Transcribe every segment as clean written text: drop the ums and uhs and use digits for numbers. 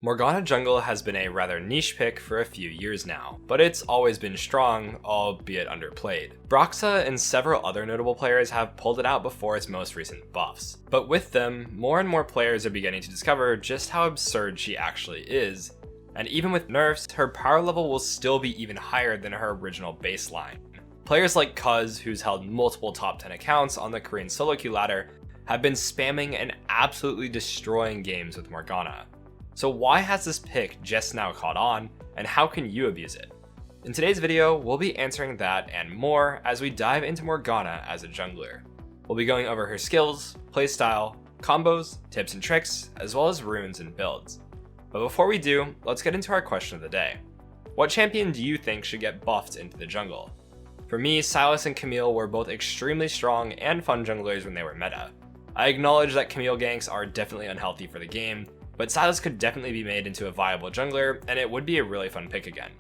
Morgana jungle has been a rather niche pick for a few years now, but it's always been strong, albeit underplayed. Broxah and several other notable players have pulled it out before its most recent buffs, but with them, more and more players are beginning to discover just how absurd she actually is, and even with nerfs, her power level will still be even higher than her original baseline. Players like Cuz, who's held multiple top 10 accounts on the Korean solo queue ladder, have been spamming and absolutely destroying games with Morgana. So why has this pick just now caught on, and how can you abuse it? In today's video, we'll be answering that and more as we dive into Morgana as a jungler. We'll be going over her skills, playstyle, combos, tips and tricks, as well as runes and builds. But before we do, let's get into our question of the day. What champion do you think should get buffed into the jungle? For me, Sylas and Camille were both extremely strong and fun junglers when they were meta. I acknowledge that Camille ganks are definitely unhealthy for the game, but Sylas could definitely be made into a viable jungler, and it would be a really fun pick again.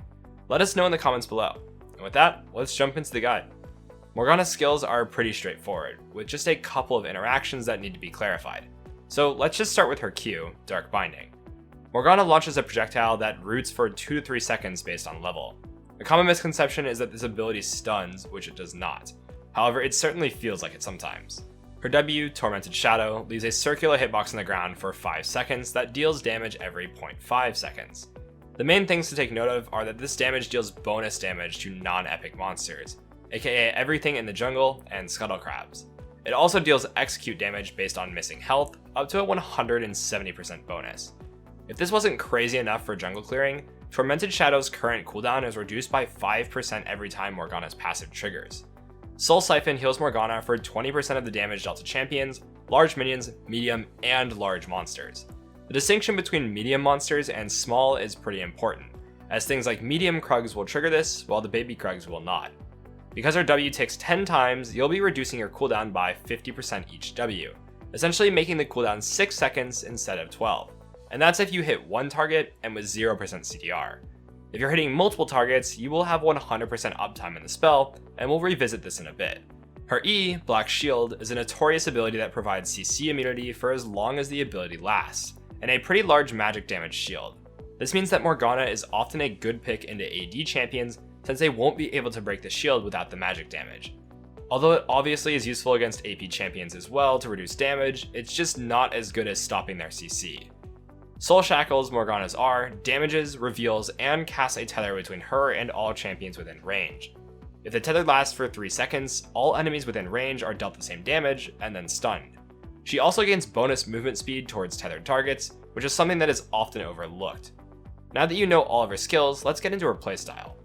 Let us know in the comments below. And with that, let's jump into the guide. Morgana's skills are pretty straightforward, with just a couple of interactions that need to be clarified. So let's just start with her Q, Dark Binding. Morgana launches a projectile that roots for 2 to 3 seconds based on level. A common misconception is that this ability stuns, which it does not. However, it certainly feels like it sometimes. Her W, Tormented Shadow, leaves a circular hitbox on the ground for 5 seconds that deals damage every 0.5 seconds. The main things to take note of are that this damage deals bonus damage to non-epic monsters, aka everything in the jungle and scuttle crabs. It also deals execute damage based on missing health, up to a 170% bonus. If this wasn't crazy enough for jungle clearing, Tormented Shadow's current cooldown is reduced by 5% every time Morgana's passive triggers. Soul Siphon heals Morgana for 20% of the damage dealt to champions, large minions, medium, and large monsters. The distinction between medium monsters and small is pretty important, as things like medium Krugs will trigger this, while the baby Krugs will not. Because her W ticks 10 times, you'll be reducing your cooldown by 50% each W, essentially making the cooldown 6 seconds instead of 12. And that's if you hit one target and with 0% CDR. If you're hitting multiple targets, you will have 100% uptime in the spell, and we'll revisit this in a bit. Her E, Black Shield, is a notorious ability that provides CC immunity for as long as the ability lasts, and a pretty large magic damage shield. This means that Morgana is often a good pick into AD champions since they won't be able to break the shield without the magic damage. Although it obviously is useful against AP champions as well to reduce damage, it's just not as good as stopping their CC. Soul Shackles, Morgana's R, damages, reveals, and casts a tether between her and all champions within range. If the tether lasts for 3 seconds, all enemies within range are dealt the same damage and then stunned. She also gains bonus movement speed towards tethered targets, which is something that is often overlooked. Now that you know all of her skills, let's get into her playstyle.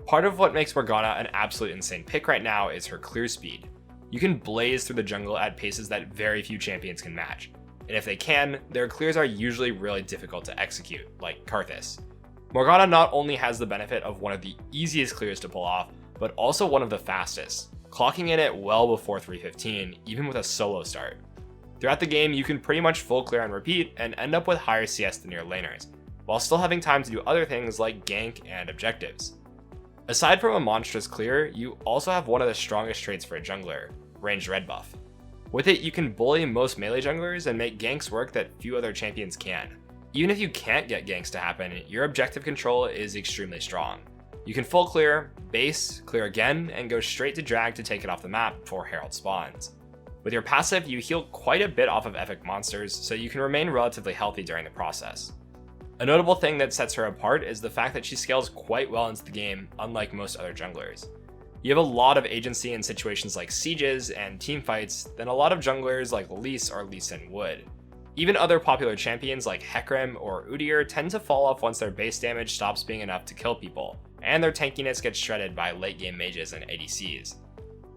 Part of what makes Morgana an absolute insane pick right now is her clear speed. You can blaze through the jungle at paces that very few champions can match. And if they can, their clears are usually really difficult to execute, like Karthus. Morgana not only has the benefit of one of the easiest clears to pull off, but also one of the fastest, clocking in at well before 315, even with a solo start. Throughout the game, you can pretty much full clear and repeat and end up with higher CS than your laners, while still having time to do other things like gank and objectives. Aside from a monstrous clear, you also have one of the strongest traits for a jungler, ranged red buff. With it, you can bully most melee junglers and make ganks work that few other champions can. Even if you can't get ganks to happen, your objective control is extremely strong. You can full clear, base, clear again, and go straight to drag to take it off the map before Herald spawns. With your passive, you heal quite a bit off of epic monsters, so you can remain relatively healthy during the process. A notable thing that sets her apart is the fact that she scales quite well into the game, unlike most other junglers. You have a lot of agency in situations like sieges and teamfights than a lot of junglers like Lise or Lee Sin would. Even other popular champions like Hecarim or Udyr tend to fall off once their base damage stops being enough to kill people, and their tankiness gets shredded by late game mages and ADCs.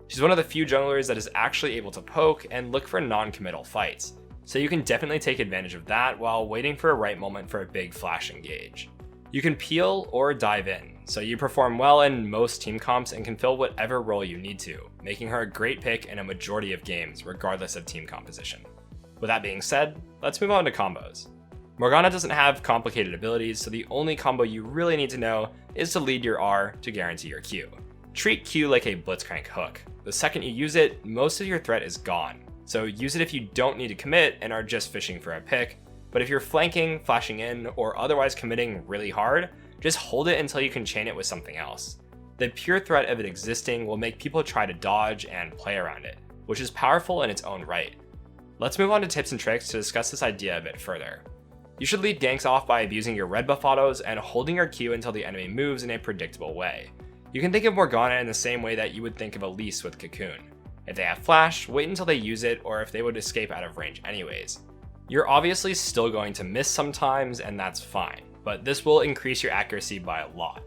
She's one of the few junglers that is actually able to poke and look for non-committal fights, so you can definitely take advantage of that while waiting for a right moment for a big flash engage. You can peel or dive in, so you perform well in most team comps and can fill whatever role you need to, making her a great pick in a majority of games regardless of team composition. With that being said, let's move on to combos. Morgana doesn't have complicated abilities, so the only combo you really need to know is to lead your R to guarantee your Q. Treat Q like a Blitzcrank hook. The second you use it, most of your threat is gone, so use it if you don't need to commit and are just fishing for a pick, But if you're flanking, flashing in, or otherwise committing really hard, just hold it until you can chain it with something else. The pure threat of it existing will make people try to dodge and play around it, which is powerful in its own right. Let's move on to tips and tricks to discuss this idea a bit further. You should lead ganks off by abusing your red buff autos and holding your Q until the enemy moves in a predictable way. You can think of Morgana in the same way that you would think of Elise with Cocoon. If they have flash, wait until they use it, or if they would escape out of range anyways. You're obviously still going to miss sometimes, and that's fine, but this will increase your accuracy by a lot.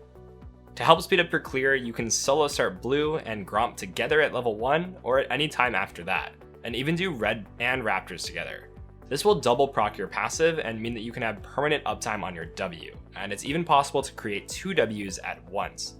To help speed up your clear, you can solo start blue and Gromp together at level 1 or at any time after that, and even do red and raptors together. This will double proc your passive and mean that you can have permanent uptime on your W, and it's even possible to create 2 Ws at once.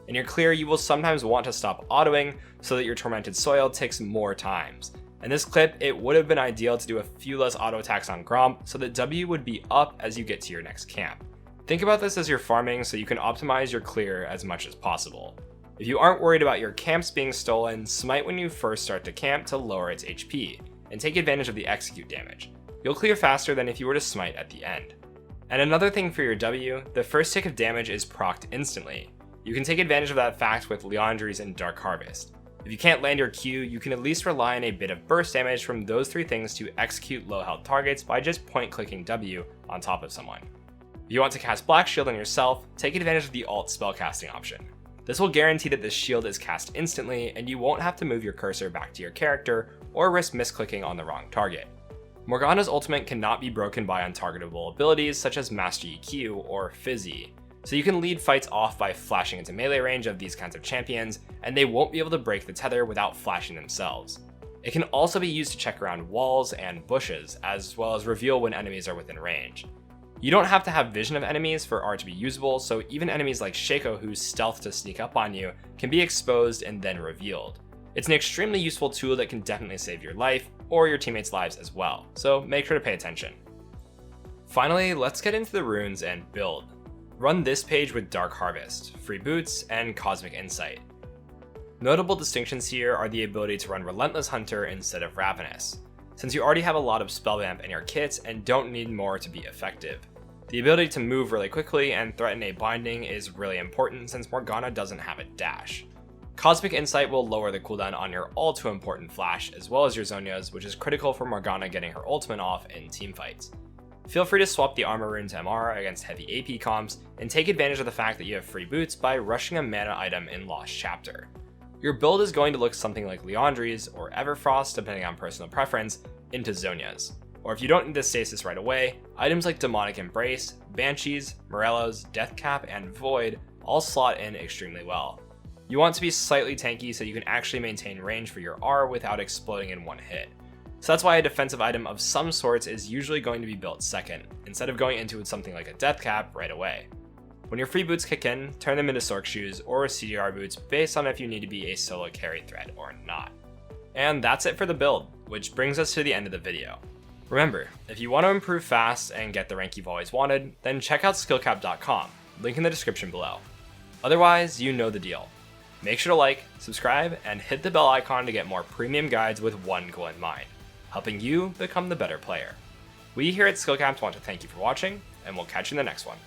In your clear, you will sometimes want to stop autoing so that your Tormented Soil ticks more times. In this clip, it would have been ideal to do a few less auto attacks on Gromp so that W would be up as you get to your next camp. Think about this as you're farming so you can optimize your clear as much as possible. If you aren't worried about your camps being stolen, smite when you first start the camp to lower its HP, and take advantage of the execute damage. You'll clear faster than if you were to smite at the end. And another thing for your W, the first tick of damage is procced instantly. You can take advantage of that fact with Liandry's and Dark Harvest. If you can't land your Q, you can at least rely on a bit of burst damage from those 3 things to execute low health targets by just point clicking W on top of someone. If you want to cast Black Shield on yourself, take advantage of the alt spellcasting option. This will guarantee that this shield is cast instantly and you won't have to move your cursor back to your character or risk misclicking on the wrong target. Morgana's ultimate cannot be broken by untargetable abilities such as Master EQ or Fizzy, so you can lead fights off by flashing into melee range of these kinds of champions, and they won't be able to break the tether without flashing themselves. It can also be used to check around walls and bushes, as well as reveal when enemies are within range. You don't have to have vision of enemies for R to be usable, so even enemies like Shaco who stealth to sneak up on you can be exposed and then revealed. It's an extremely useful tool that can definitely save your life, or your teammates' lives as well, so make sure to pay attention. Finally, let's get into the runes and build. Run this page with Dark Harvest, Free Boots, and Cosmic Insight. Notable distinctions here are the ability to run Relentless Hunter instead of Ravenous, since you already have a lot of spell vamp in your kits and don't need more to be effective. The ability to move really quickly and threaten a binding is really important since Morgana doesn't have a dash. Cosmic Insight will lower the cooldown on your all too important flash as well as your Zhonya's, which is critical for Morgana getting her ultimate off in teamfights. Feel free to swap the armor rune to MR against heavy AP comps, and take advantage of the fact that you have free boots by rushing a mana item in Lost Chapter. Your build is going to look something like Liandry's or Everfrost, depending on personal preference, into Zhonya's. Or if you don't need the stasis right away, items like Demonic Embrace, Banshees, Morello's, Deathcap, and Void all slot in extremely well. You want to be slightly tanky so you can actually maintain range for your R without exploding in one hit. So that's why a defensive item of some sorts is usually going to be built second, instead of going into something like a Deathcap right away. When your free boots kick in, turn them into Sorc shoes or CDR boots based on if you need to be a solo carry threat or not. And that's it for the build, which brings us to the end of the video. Remember, if you want to improve fast and get the rank you've always wanted, then check out skillcap.com, link in the description below. Otherwise, you know the deal. Make sure to like, subscribe, and hit the bell icon to get more premium guides with one goal in mind: helping you become the better player. We here at Skillcaps want to thank you for watching, and we'll catch you in the next one.